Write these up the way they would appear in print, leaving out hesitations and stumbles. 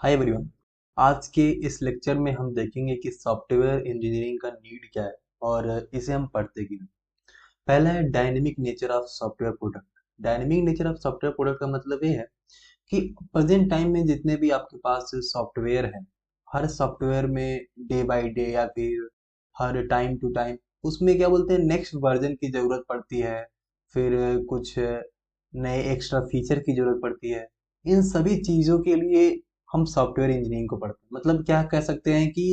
Hi everyone. आज के इस लेक्चर में हम देखेंगे कि सॉफ्टवेयर इंजीनियरिंग का नीड क्या है और इसे हम पढ़ते क्यों हैं। पहला है dynamic nature of software product. Dynamic nature of software product का मतलब ये है कि प्रेजेंट टाइम में जितने भी आपके पास सॉफ्टवेयर हैं, हर सॉफ्टवेयर में डे बाय डे या फिर हर टाइम टू टाइम उसमें क्या बोलते हैं नेक्स्ट वर्जन की ज़रूरत पड़ती है। फिर कुछ नए एक्स्ट्रा फीचर की ज़रूरत पड़ती है। इन सभी चीज़ों के लिए हम सॉफ्टवेयर इंजीनियरिंग को पढ़ते हैं। मतलब क्या कह सकते हैं कि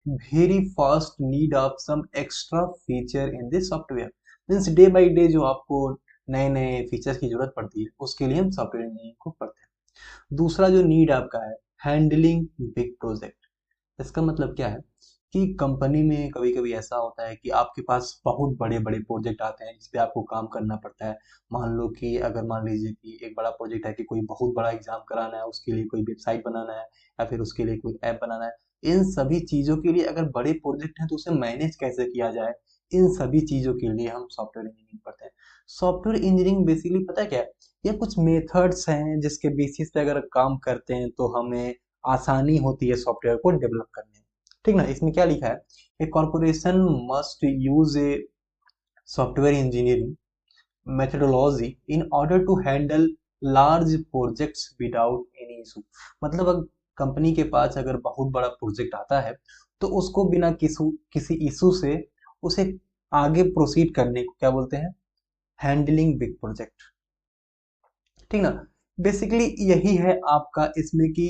very fast need of some extra feature in this software. Means day by day जो आपको नए नए फीचर्स की जरूरत पड़ती है उसके लिए हम सॉफ्टवेयर इंजीनियरिंग को पढ़ते हैं। दूसरा जो नीड आपका है हैंडलिंग बिग प्रोजेक्ट। इसका मतलब क्या है कि कंपनी में कभी कभी ऐसा होता है कि आपके पास बहुत बड़े बड़े प्रोजेक्ट आते हैं जिस पे आपको काम करना पड़ता है। मान लो कि अगर मान लीजिए कि एक बड़ा प्रोजेक्ट है कि कोई बहुत बड़ा एग्जाम कराना है, उसके लिए कोई वेबसाइट बनाना है या फिर उसके लिए कोई ऐप बनाना है। इन सभी चीज़ों के लिए अगर बड़े प्रोजेक्ट हैं तो उसे मैनेज कैसे किया जाए, इन सभी चीज़ों के लिए हम सॉफ्टवेयर इंजीनियरिंग पढ़ते हैं। सॉफ्टवेयर इंजीनियरिंग बेसिकली पता है क्या है? ये कुछ मेथड्स हैं जिसके बेसिस पे अगर काम करते हैं तो हमें आसानी होती है सॉफ्टवेयर को डेवलप करने में। ठीक ना? इसमें क्या लिखा है, a corporation must use a software engineering methodology in order to handle large projects without any issue। मतलब अगर कंपनी के पास अगर बहुत बड़ा प्रोजेक्ट आता है तो उसको बिना किसी इशू से उसे आगे प्रोसीड करने को क्या बोलते हैं, हैंडलिंग बिग प्रोजेक्ट। ठीक ना? बेसिकली यही है आपका इसमें कि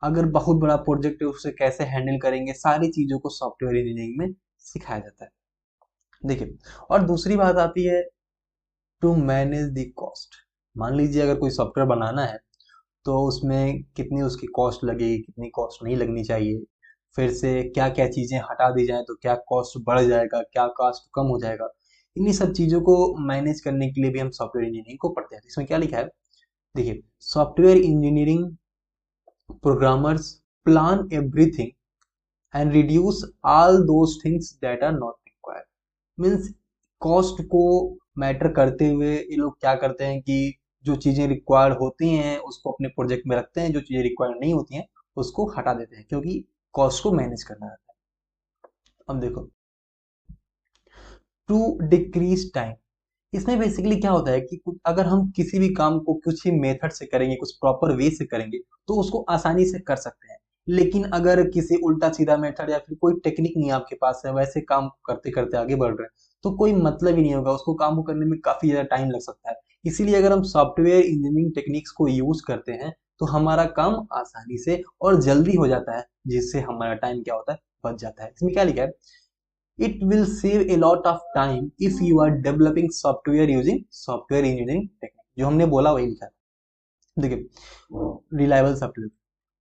अगर बहुत बड़ा प्रोजेक्ट है उसे कैसे हैंडल करेंगे, सारी चीजों को सॉफ्टवेयर इंजीनियरिंग में सिखाया जाता है। देखिए, और दूसरी बात आती है टू मैनेज द कॉस्ट। मान लीजिए अगर कोई सॉफ्टवेयर बनाना है तो उसमें कितनी उसकी कॉस्ट लगेगी, कितनी कॉस्ट नहीं लगनी चाहिए, फिर से क्या क्या चीज़ें हटा दी जाए तो क्या कॉस्ट बढ़ जाएगा, क्या कॉस्ट कम हो जाएगा। इन्हीं सब चीज़ों को मैनेज करने के लिए भी हम सॉफ्टवेयर इंजीनियरिंग को पढ़ते हैं। तो इसमें क्या लिखा है, देखिए, software engineering programmers plan everything and reduce all those things that are not required. Means cost को मैटर करते हुए ये लोग क्या करते हैं कि जो चीज़ें रिक्वायर्ड होती हैं उसको अपने प्रोजेक्ट में रखते हैं, जो चीज़ें रिक्वायर्ड नहीं होती हैं उसको हटा देते हैं, क्योंकि कॉस्ट को मैनेज करना रहता है। अब देखो, टू डिक्रीज टाइम। इसमें बेसिकली क्या होता है कि अगर हम किसी भी काम को कुछ ही मेथड से करेंगे, कुछ प्रॉपर वे से करेंगे तो उसको आसानी से कर सकते हैं। लेकिन अगर किसी उल्टा सीधा मेथड या फिर कोई टेक्निक नहीं आपके पास है, वैसे काम करते करते आगे बढ़ रहे हैं तो कोई मतलब ही नहीं होगा, उसको काम को करने में काफी ज्यादा टाइम लग सकता है। इसीलिए अगर हम सॉफ्टवेयर इंजीनियरिंग टेक्निक्स को यूज करते हैं तो हमारा काम आसानी से और जल्दी हो जाता है, जिससे हमारा टाइम क्या होता है, बच जाता है। इसमें क्या लिखा है, it will save a lot of time if you are developing software using software engineering technique। जो हमने बोला वही लिखा है। देखिए, रिलायबल सॉफ्टवेयर।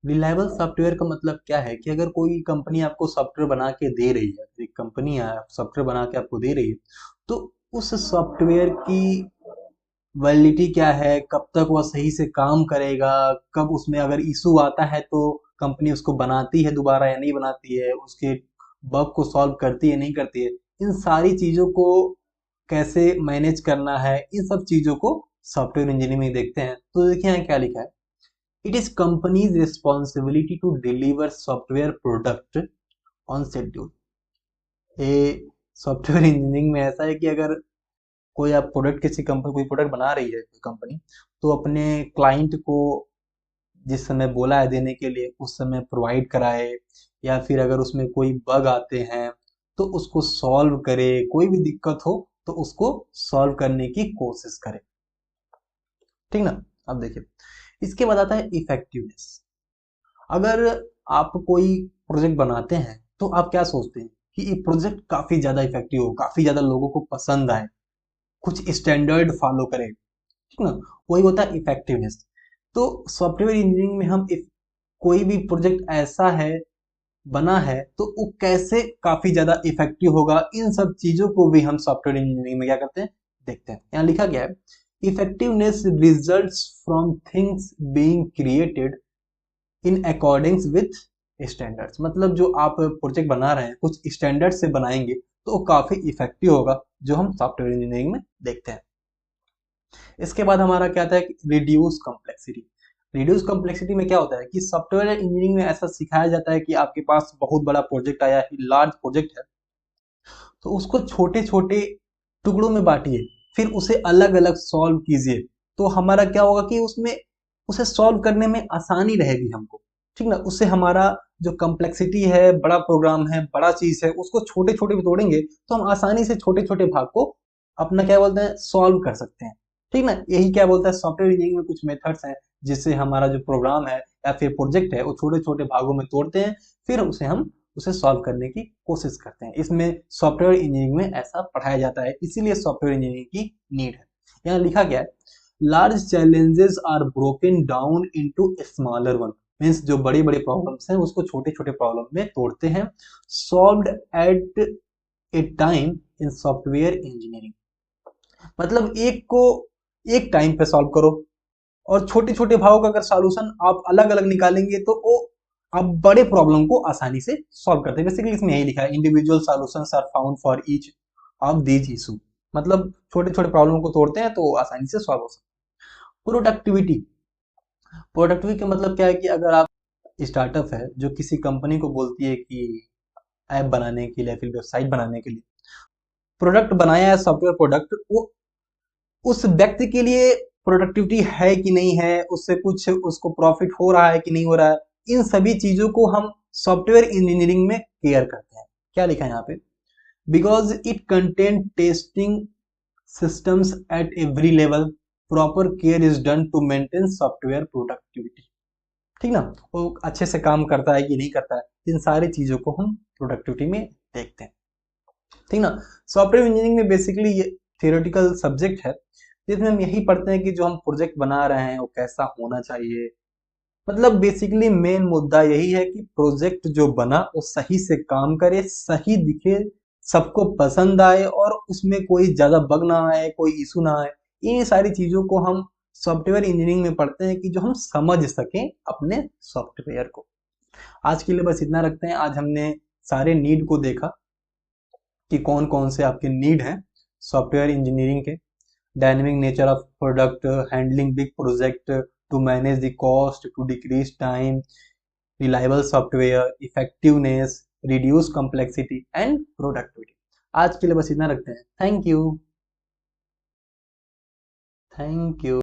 रिलायबल सॉफ्टवेयर का मतलब क्या है कि अगर कोई कंपनी आपको सॉफ्टवेयर बना के दे रही है, एक कंपनी है सॉफ्टवेयर बना के आपको दे रही है, तो उस सॉफ्टवेयर की वैलिडिटी क्या है, कब तक वह सही से काम करेगा, कब उसमें अगर इशू आता है तो कंपनी उसको बनाती है दोबारा या नहीं बनाती है, उसके बग को सॉल्व करती है नहीं करती है, इन सारी चीज़ों को कैसे मैनेज करना है, इन सब चीज़ों को सॉफ्टवेयर इंजीनियरिंग में देखते हैं। तो देखिए यहाँ क्या लिखा है, it is companies responsibility to deliver software product on schedule. ये सॉफ्टवेयर इंजीनियरिंग में ऐसा है कि अगर कोई आप प्रोडक्ट किसी कंपनी कोई प्रोडक्ट बना रही है कंपनी, तो अपने क्लाइंट को जिस समय बोला है देने के लिए उस समय प्रोवाइड कराए, या फिर अगर उसमें कोई बग आते हैं तो उसको सॉल्व करे, कोई भी दिक्कत हो तो उसको सॉल्व करने की कोशिश करे। ठीक ना? अब देखिए, इसके बाद आता है इफेक्टिवनेस। अगर आप कोई प्रोजेक्ट बनाते हैं तो आप क्या सोचते हैं कि ये प्रोजेक्ट काफी ज्यादा इफेक्टिव हो, काफी ज्यादा लोगों को पसंद आए, कुछ स्टैंडर्ड फॉलो करे। ठीक ना? वही होता है इफेक्टिवनेस। तो सॉफ्टवेयर इंजीनियरिंग में हम कोई भी प्रोजेक्ट ऐसा है बना है तो वो कैसे काफी ज्यादा इफेक्टिव होगा, इन सब चीजों को भी हम सॉफ्टवेयर इंजीनियरिंग में क्या करते हैं, देखते हैं। यहाँ लिखा गया है, effectiveness results from things being created in according with standards. मतलब जो आप प्रोजेक्ट बना रहे हैं कुछ स्टैंडर्ड से बनाएंगे तो वो काफी इफेक्टिव होगा, जो हम सॉफ्टवेयर इंजीनियरिंग में देखते हैं। इसके बाद हमारा क्या आता है, रिड्यूस कॉम्प्लेक्सिटी। रिड्यूस कॉम्प्लेक्सिटी में क्या होता है कि सॉफ्टवेयर इंजीनियरिंग में ऐसा सिखाया जाता है कि आपके पास बहुत बड़ा प्रोजेक्ट आया है, लार्ज प्रोजेक्ट है, तो उसको छोटे छोटे टुकड़ों में बांटिए, फिर उसे अलग अलग सॉल्व कीजिए। तो हमारा क्या होगा कि उसमें उसे सॉल्व करने में आसानी रहेगी हमको, ठीक ना। उससे हमारा जो कम्प्लेक्सिटी है, बड़ा प्रोग्राम है, बड़ा चीज है, उसको छोटे छोटे में तोड़ेंगे तो हम आसानी से छोटे छोटे भाग को अपना क्या बोलते हैं सॉल्व कर सकते हैं, ठीक ना। यही क्या बोलता है सॉफ्टवेयर इंजीनियरिंग में कुछ मेथड्स हैं जिससे हमारा जो प्रोग्राम है या फिर प्रोजेक्ट है वो छोटे छोटे भागों में तोड़ते हैं, फिर उसे सॉल्व करने की कोशिश करते हैं। इसमें सॉफ्टवेयर इंजीनियरिंग में ऐसा पढ़ाया जाता है, इसीलिए सॉफ्टवेयर इंजीनियरिंग की नीड है। यहाँ लिखा गया है large challenges are broken down into smaller one, means जो बड़े बड़े प्रॉब्लम्स हैं उसको छोटे छोटे प्रॉब्लम में तोड़ते हैं। Solved at a time in software engineering, मतलब एक को एक टाइम पे सॉल्व करो, और छोटे छोटे भागों का अगर सॉल्यूशन आप अलग अलग निकालेंगे तो वो आप बड़े प्रॉब्लम को आसानी से सॉल्व करते हैं। बेसिकली इसमें यही लिखा है individual solutions are found for each of these issue, मतलब छोटे छोटे प्रॉब्लम को तोड़ते हैं तो आसानी से सॉल्व हो सकते हैं। प्रोडक्टिविटी, प्रोडक्टिविटी का मतलब क्या है कि अगर आप स्टार्टअप है जो किसी कंपनी को बोलती है कि ऐप बनाने के लिए फिर वेबसाइट बनाने के लिए प्रोडक्ट बनाया है, सॉफ्टवेयर प्रोडक्ट, वो उस व्यक्ति के लिए प्रोडक्टिविटी है कि नहीं है, उससे कुछ उसको प्रॉफिट हो रहा है कि नहीं हो रहा है, इन सभी चीजों को हम सॉफ्टवेयर इंजीनियरिंग में केयर करते हैं। क्या लिखा है यहाँ पे, because it contain testing systems at every level, proper care is done to maintain software productivity, ठीक ना। वो अच्छे से काम करता है कि नहीं करता है, इन सारी चीजों को हम प्रोडक्टिविटी में देखते हैं, ठीक ना। सॉफ्टवेयर इंजीनियरिंग में बेसिकली ये थियोरेटिकल सब्जेक्ट है जिसमें हम यही पढ़ते हैं कि जो हम प्रोजेक्ट बना रहे हैं वो कैसा होना चाहिए। मतलब बेसिकली मेन मुद्दा यही है कि प्रोजेक्ट जो बना वो सही से काम करे, सही दिखे, सबको पसंद आए और उसमें कोई ज्यादा बग ना आए, कोई इशू ना आए। इन सारी चीजों को हम सॉफ्टवेयर इंजीनियरिंग में पढ़ते हैं कि जो हम समझ सकें अपने सॉफ्टवेयर को। आज के लिए बस इतना रखते हैं। आज हमने सारे नीड को देखा कि कौन कौन से आपके नीड हैं सॉफ्टवेयर इंजीनियरिंग के। Dynamic nature of product, handling big project to manage the cost, to decrease time, reliable software, effectiveness, reduce complexity and productivity। आज के लिए बस इतना रखते हैं। Thank you. Thank you.